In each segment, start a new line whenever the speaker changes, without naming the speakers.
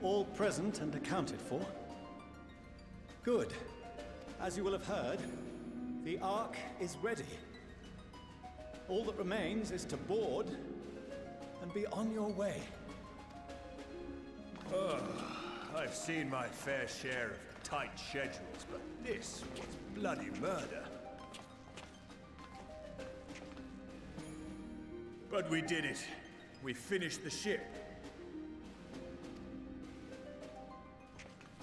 All present and accounted for? Good. As you will have heard, the Ark is ready. All that remains is to board and be on your way.
Oh, I've seen my fair share of tight schedules, but this was bloody murder. But we did it. We finished the ship.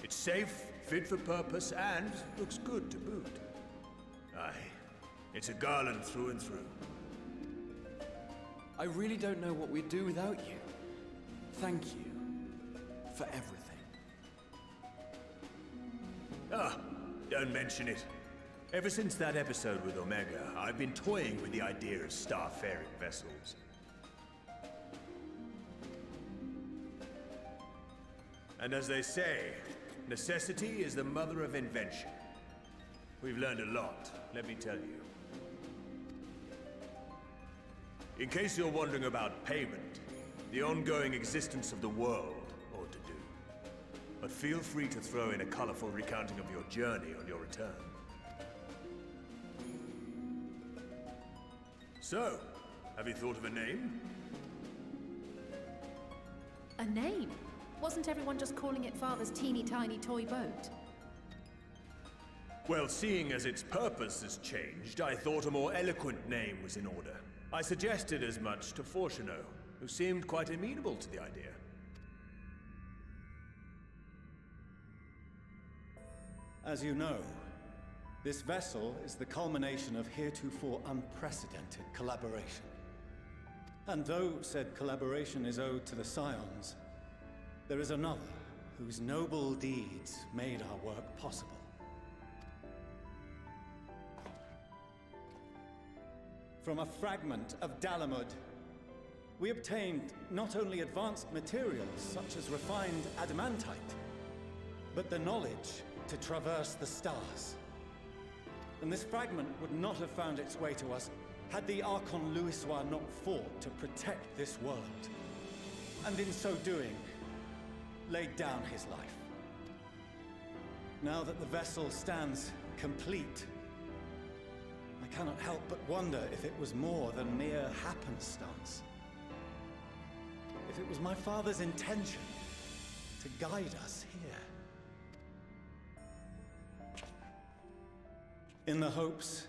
It's safe, fit for purpose, and looks good to boot. Aye, it's a Garland through and through.
I really don't know what we'd do without you. Thank you for everything.
Ah, don't mention it. Ever since that episode with Omega, I've been toying with the idea of starfaring vessels. And as they say, necessity is the mother of invention. We've learned a lot, let me tell you. In case you're wondering about payment, the ongoing existence of the world ought to do. But feel free to throw in a colorful recounting of your journey on your return. So, have you thought of a name?
A name? Wasn't everyone just calling it Father's teeny tiny toy boat?
Well, seeing as its purpose has changed, I thought a more eloquent name was in order. I suggested as much to Fortuno, who seemed quite amenable to the idea.
As you know, this vessel is the culmination of heretofore unprecedented collaboration. And though said collaboration is owed to the Scions, there is another whose noble deeds made our work possible. From a fragment of Dalamud, we obtained not only advanced materials such as refined adamantite, but the knowledge to traverse the stars. And this fragment would not have found its way to us had the Archon Louisois not fought to protect this world. And in so doing, laid down his life. Now that the vessel stands complete, I cannot help but wonder if it was more than mere happenstance. If it was my father's intention to guide us here. In the hopes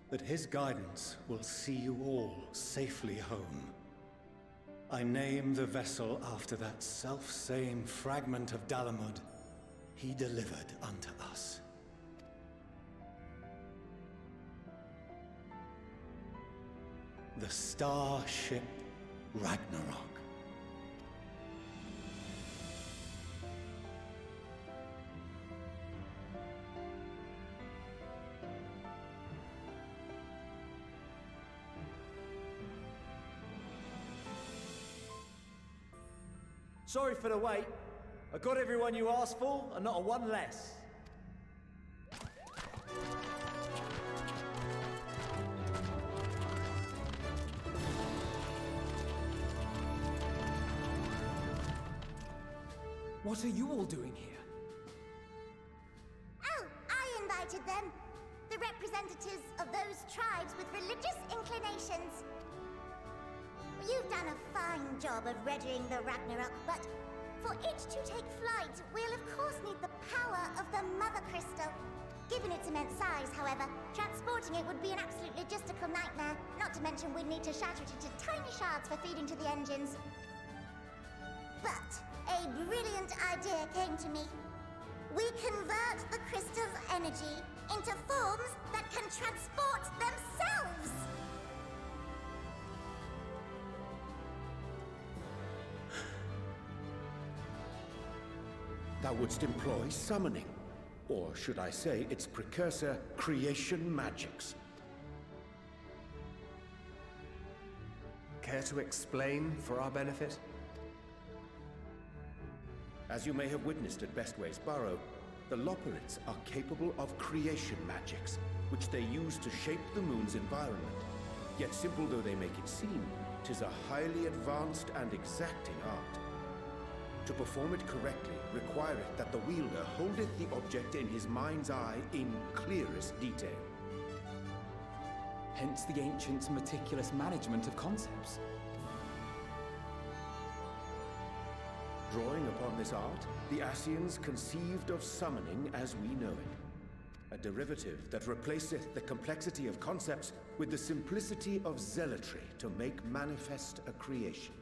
that his guidance will see you all safely home, I name the vessel after that self-same fragment of Dalamud he delivered unto us. The starship Ragnarok.
Sorry for the wait. I got everyone you asked for, and not a one less.
What are you all doing here?
Oh, I invited them. The representatives of those tribes with religious inclinations. You've done a fine job of readying the Ragnarok, but for it to take flight, we'll of course need the power of the Mother Crystal. Given its immense size, however, transporting it would be an absolute logistical nightmare, not to mention we'd need to shatter it into tiny shards for feeding to the engines. But a brilliant idea came to me. We convert the crystal's energy into forms that can transport themselves!
Thou wouldst employ summoning, or should I say its precursor, creation magics.
Care to explain for our benefit?
As you may have witnessed at Bestway's Burrow, the Loperids are capable of creation magics, which they use to shape the moon's environment. Yet simple though they make it seem, 'tis a highly advanced and exacting art. To perform it correctly requireth that the wielder holdeth the object in his mind's eye in clearest detail.
Hence the ancients' meticulous management of concepts.
Drawing upon this art, the Ascians conceived of summoning as we know it. A derivative that replaceth the complexity of concepts with the simplicity of zealotry to make manifest a creation.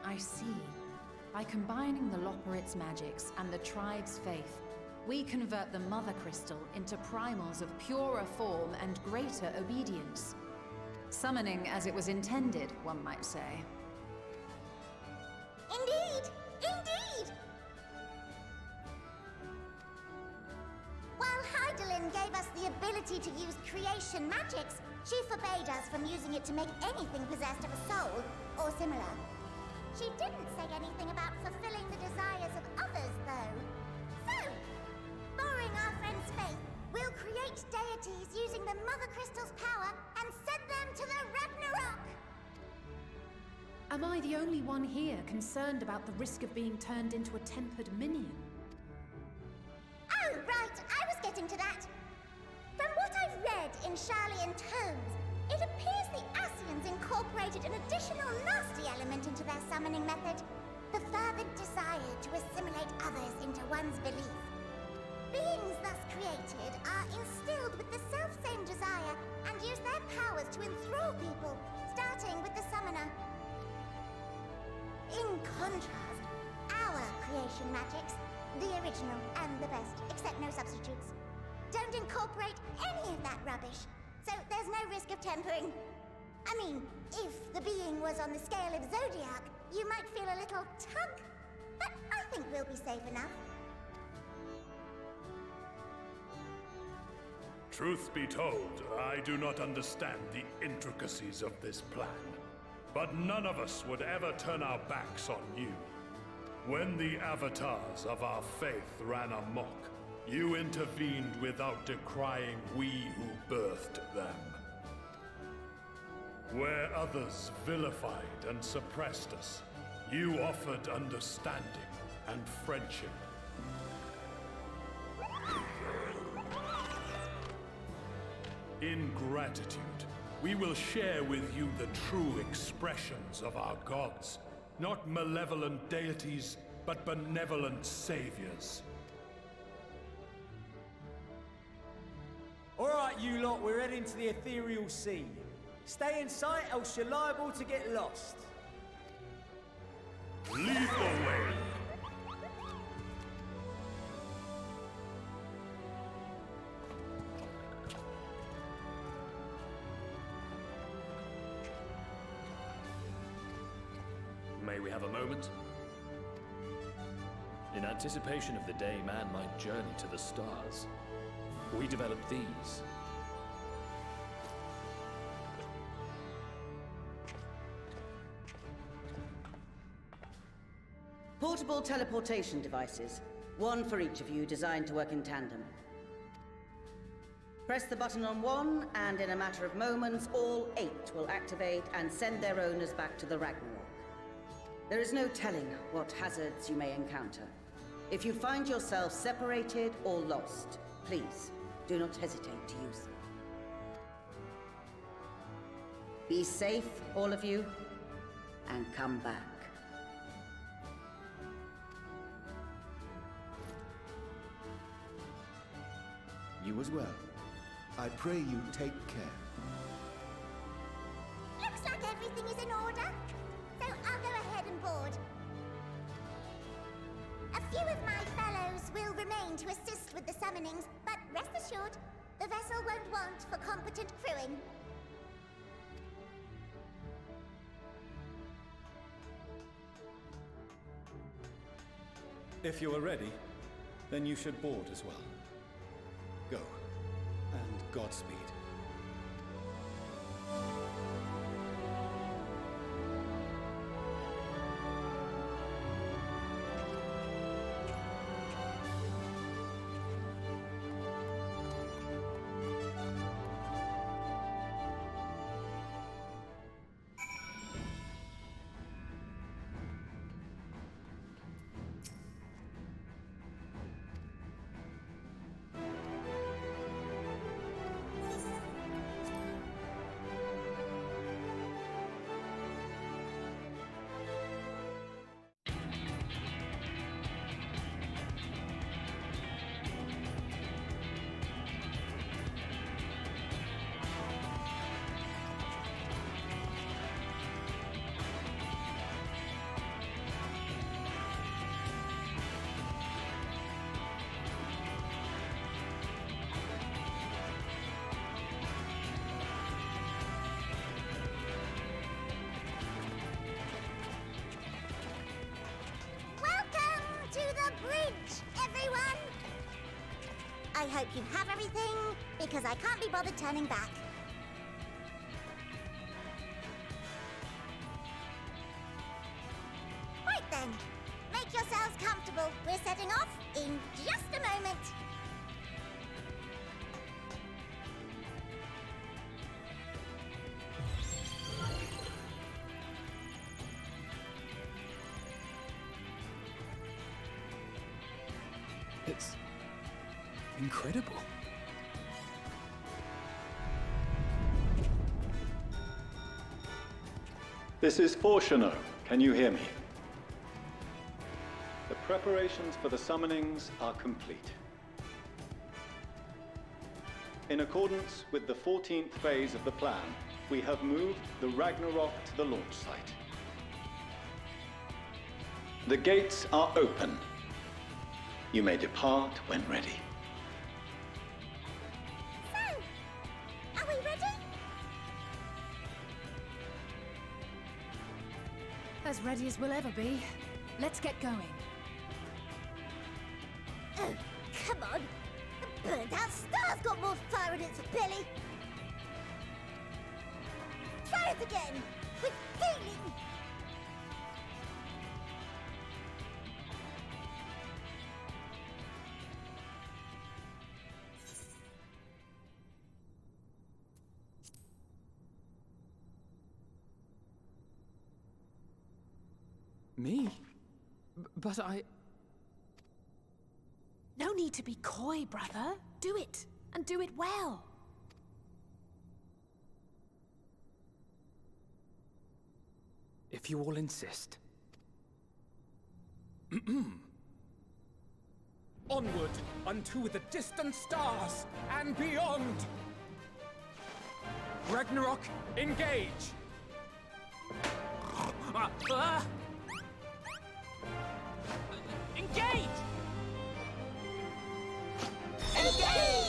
I see. By combining the Loporrit's magics and the tribe's faith, we convert the Mother Crystal into primals of purer form and greater obedience. Summoning as it was intended, one might say.
Indeed! Indeed! While Heidelin gave us the ability to use creation magics, she forbade us from using it to make anything possessed of a soul, or similar. She didn't say anything about fulfilling the desires of others, though. So, borrowing our friend's faith, we'll create deities using the Mother Crystal's power and send them to the Ragnarok!
Am I the only one here concerned about the risk of being turned into a tempered minion?
Oh, right, I was getting to that. From what I've read in Sharlayan tomes, it appears the Ascians incorporated an additional nasty element into their summoning method. The fervent desire to assimilate others into one's belief. Beings thus created are instilled with the self-same desire and use their powers to enthrall people, starting with the summoner. In contrast, our creation magics, the original and the best, except no substitutes, don't incorporate any of that rubbish, so there's no risk of tempering. I mean, if the being was on the scale of Zodiac, you might feel a little tug, but I think we'll be safe enough.
Truth be told, I do not understand the intricacies of this plan. But none of us would ever turn our backs on you. When the avatars of our faith ran amok, you intervened without decrying we who birthed them. Where others vilified and suppressed us, you offered understanding and friendship. In gratitude, we will share with you the true expressions of our gods. Not malevolent deities, but benevolent saviors.
Alright, you lot, we're heading to the ethereal sea. Stay in sight, else you're liable to get lost.
Lead the way!
May we have a moment? In anticipation of the day man might journey to the stars, we developed these.
Portable teleportation devices. One for each of you, designed to work in tandem. Press the button on one, and in a matter of moments, all 8 will activate and send their owners back to the Ragnarok. There is no telling what hazards you may encounter. If you find yourself separated or lost, please do not hesitate to use them. Be safe, all of you, and come back.
You as well. I pray you take care.
Looks like everything is in order, so I'll go ahead and board. A few of my fellows will remain to assist with the summonings, but rest assured, the vessel won't want for competent crewing.
If you are ready, then you should board as well. Go, and Godspeed.
I hope you have everything, because I can't be bothered turning back. Right then, make yourselves comfortable. We're setting off in just a moment.
It's incredible.
This is Fortuno. Can you hear me? The preparations for the summonings are complete. In accordance with the 14th phase of the plan, we have moved the Ragnarok to the launch site. The gates are open. You may depart when ready.
So, are we ready?
As ready as we'll ever be. Let's get going.
Oh, come on. The burned-out star's got more fire in its belly. Try it again, with feeling.
Me? But I...
No need to be coy, brother. Do it, and do it well.
If you all insist.
Onward unto the distant stars and beyond! Ragnarok, engage! Engage!
Engage!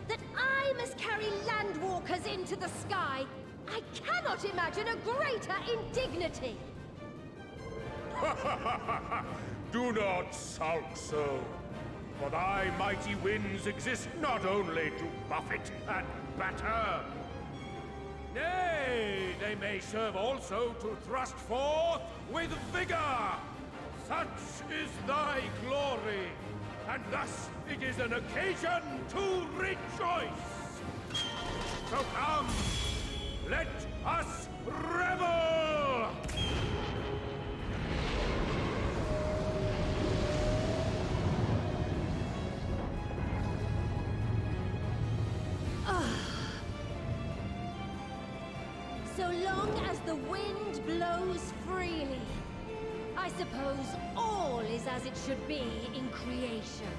That I must carry landwalkers into the sky! I cannot imagine a greater indignity!
Do not sulk so. For thy mighty winds exist not only to buffet and batter. Nay, they may serve also to thrust forth with vigor. Such is thy glory, and thus it is an occasion to rejoice. So come, let us revel!
So long as the wind blows freely, I suppose all is as it should be in creation.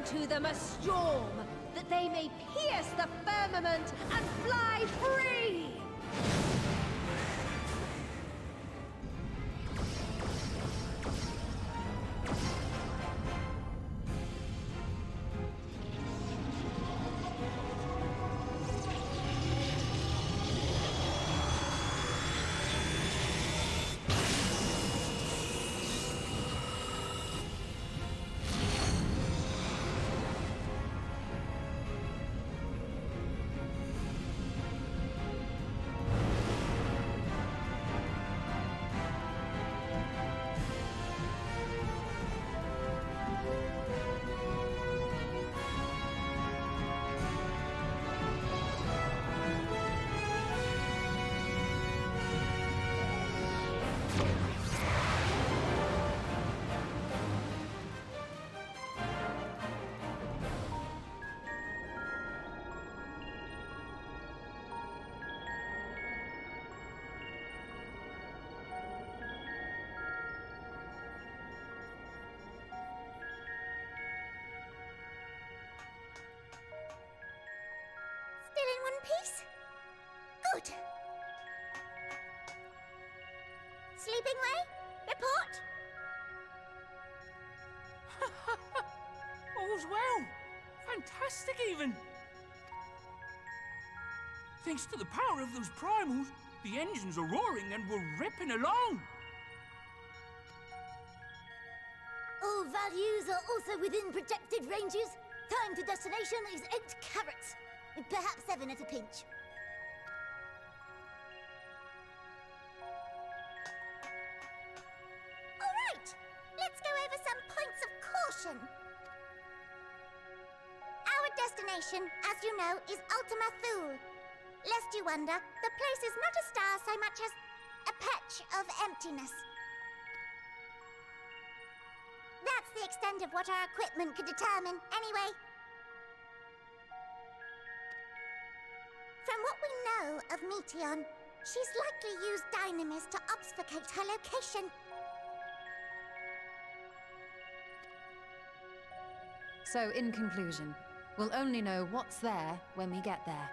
to them a storm, that they may pierce the firmament and fly free!
Still in one piece? Good. Sleeping way? Report?
All's well. Fantastic, even. Thanks to the power of those primals, the engines are roaring and we're ripping along.
All values are also within projected ranges. Time to destination is 8 carats. Perhaps 7 at a pinch. All right, let's go over some points of caution. Our destination, as you know, is Ultima Thule. Lest you wonder, the place is not a star so much as a patch of emptiness. That's the extent of what our equipment could determine, anyway. From what we know of Meteon, she's likely used dynamis to obfuscate her location.
So, in conclusion, we'll only know what's there when we get there.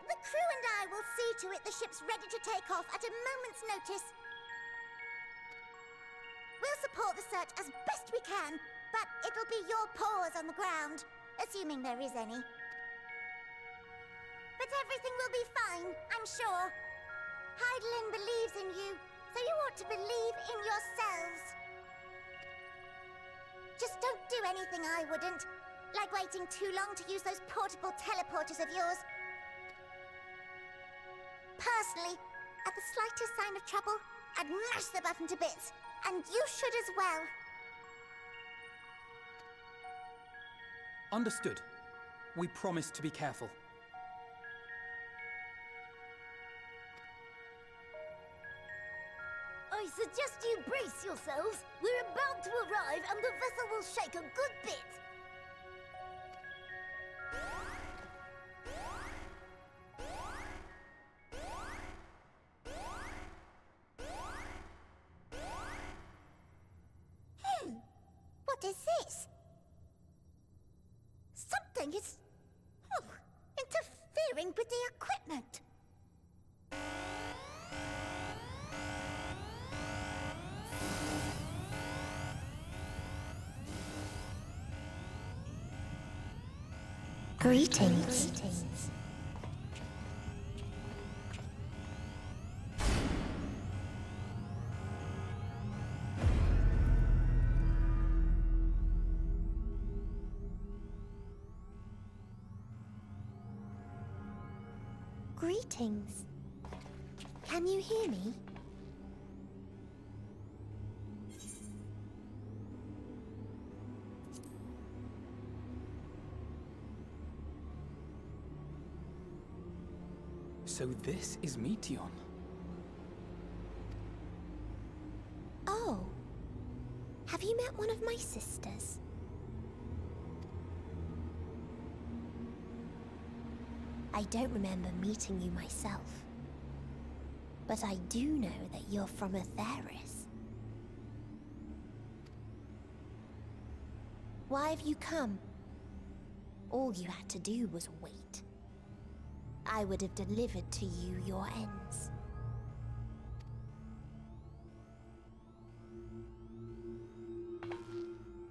The crew and I will see to it the ship's ready to take off at a moment's notice. We'll support the search as best we can, but it'll be your paws on the ground, assuming there is any. But everything will be fine, I'm sure. Hydaelyn believes in you, so you ought to believe in yourselves. Just don't do anything I wouldn't, like waiting too long to use those portable teleporters of yours. Personally, at the slightest sign of trouble, I'd mash the button to bits, and you should as well.
Understood. We promise to be careful.
I suggest you brace yourselves. We're about to arrive and the vessel will shake a good bit. What is this? Something is interfering with the equipment. Greetings. Greetings. Can you hear me?
So this is Meteon.
Oh. Have you met one of my sisters? I don't remember meeting you myself. But I do know that you're from Atheris. Why have you come? All you had to do was wait. I would have delivered to you your ends.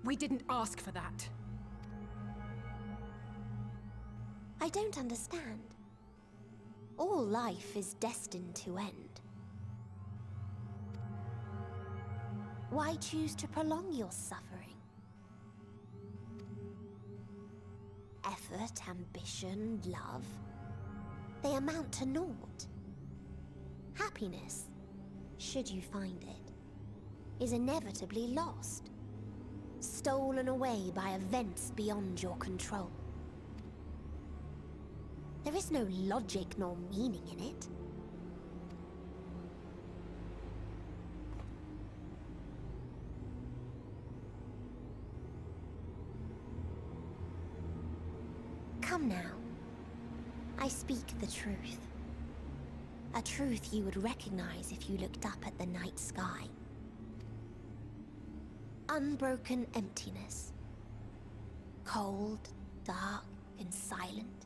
We didn't ask for that.
I don't understand. All life is destined to end. Why choose to prolong your suffering? Effort, ambition, love, they amount to naught. Happiness, should you find it, is inevitably lost. Stolen away by events beyond your control. There is no logic nor meaning in it. Come now. I speak the truth. A truth you would recognize if you looked up at the night sky. Unbroken emptiness. Cold, dark, and silent.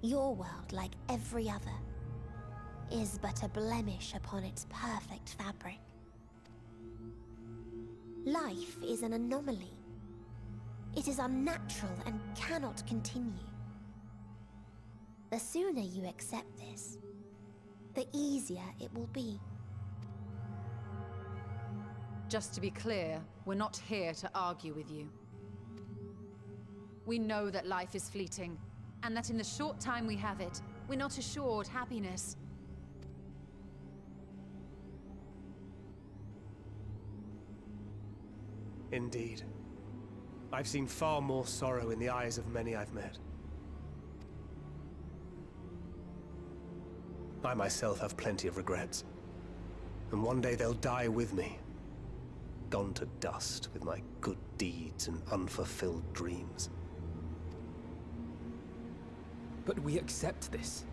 Your world, like every other, is but a blemish upon its perfect fabric. Life is an anomaly. It is unnatural and cannot continue. The sooner you accept this, the easier it will be.
Just to be clear, we're not here to argue with you. We know that life is fleeting, and that in the short time we have it, we're not assured happiness.
Indeed. I've seen far more sorrow in the eyes of many I've met. I myself have plenty of regrets. And one day they'll die with me. Gone to dust with my good deeds and unfulfilled dreams.
But we accept this.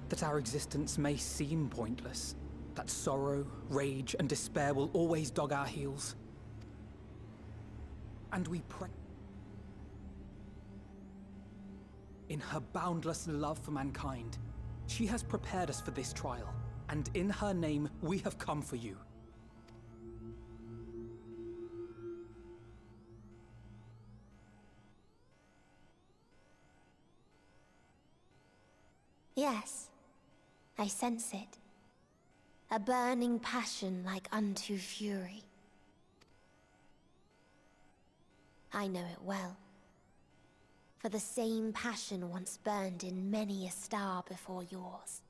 That our existence may seem pointless. That sorrow, rage, and despair will always dog our heels. And we pray. In her boundless love for mankind, she has prepared us for this trial, and in her name, we have come for you.
Yes, I sense it. A burning passion like unto fury. I know it well. For the same passion once burned in many a star before yours.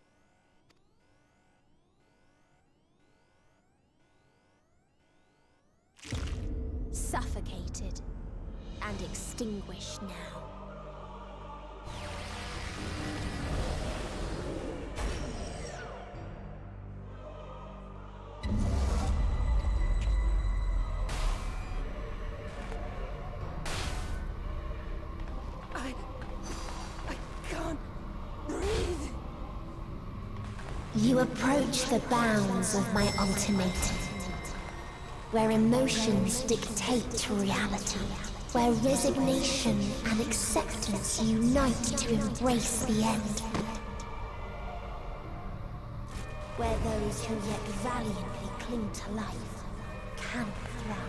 Suffocated and extinguished now. You approach the bounds of my ultimatum, where emotions dictate reality, where resignation and acceptance unite to embrace the end, where those who yet valiantly cling to life cannot thrive.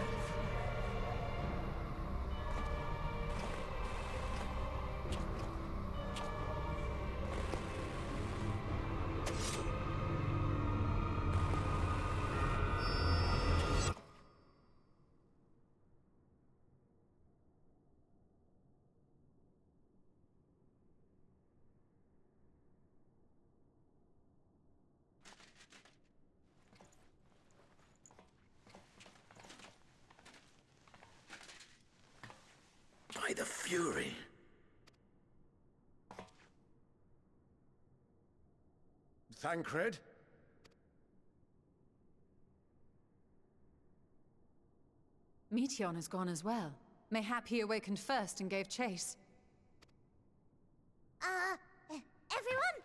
By the Fury. Thancred?
Meteion has gone as well. Mayhap he awakened first and gave chase.
Everyone?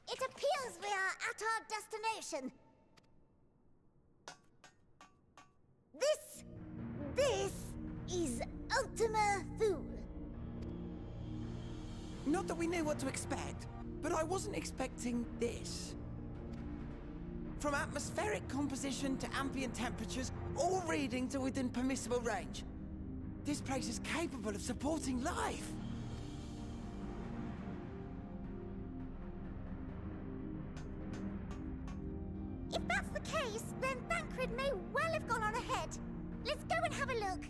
It appears we are at our destination. This is Ultima Thule.
Not that we knew what to expect, but I wasn't expecting this. From atmospheric composition to ambient temperatures, all reading to within permissible range. This place is capable of supporting life.
If that's the case, then Thancred may well have gone on ahead. Let's go and have a look.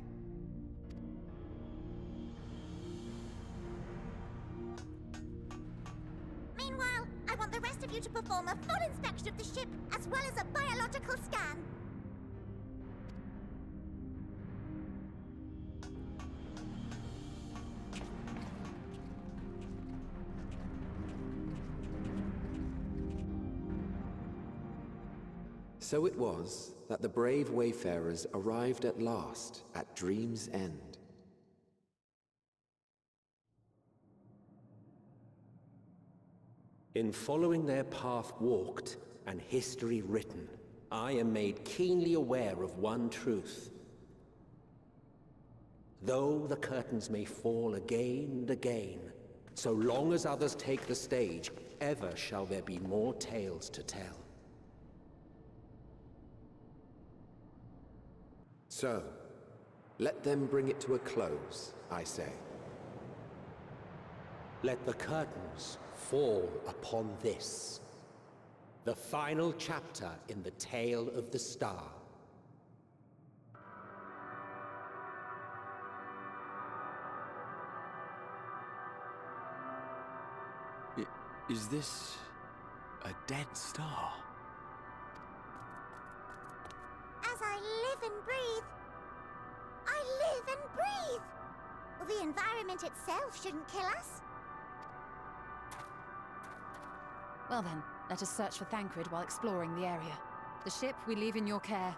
Meanwhile, I want the rest of you to perform a full inspection of the ship, as well as a biological scan.
So it was that the brave wayfarers arrived at last at Dream's End. In following their path walked and history written, I am made keenly aware of one truth. Though the curtains may fall again and again, so long as others take the stage, ever shall there be more tales to tell. So, let them bring it to a close, I say. Let the curtains fall upon this, the final chapter in the tale of the star.
Is this a dead star?
As I live and breathe, I live and breathe. Well, the environment itself shouldn't kill us.
Well then, let us search for Thancred while exploring the area. The ship we leave in your care.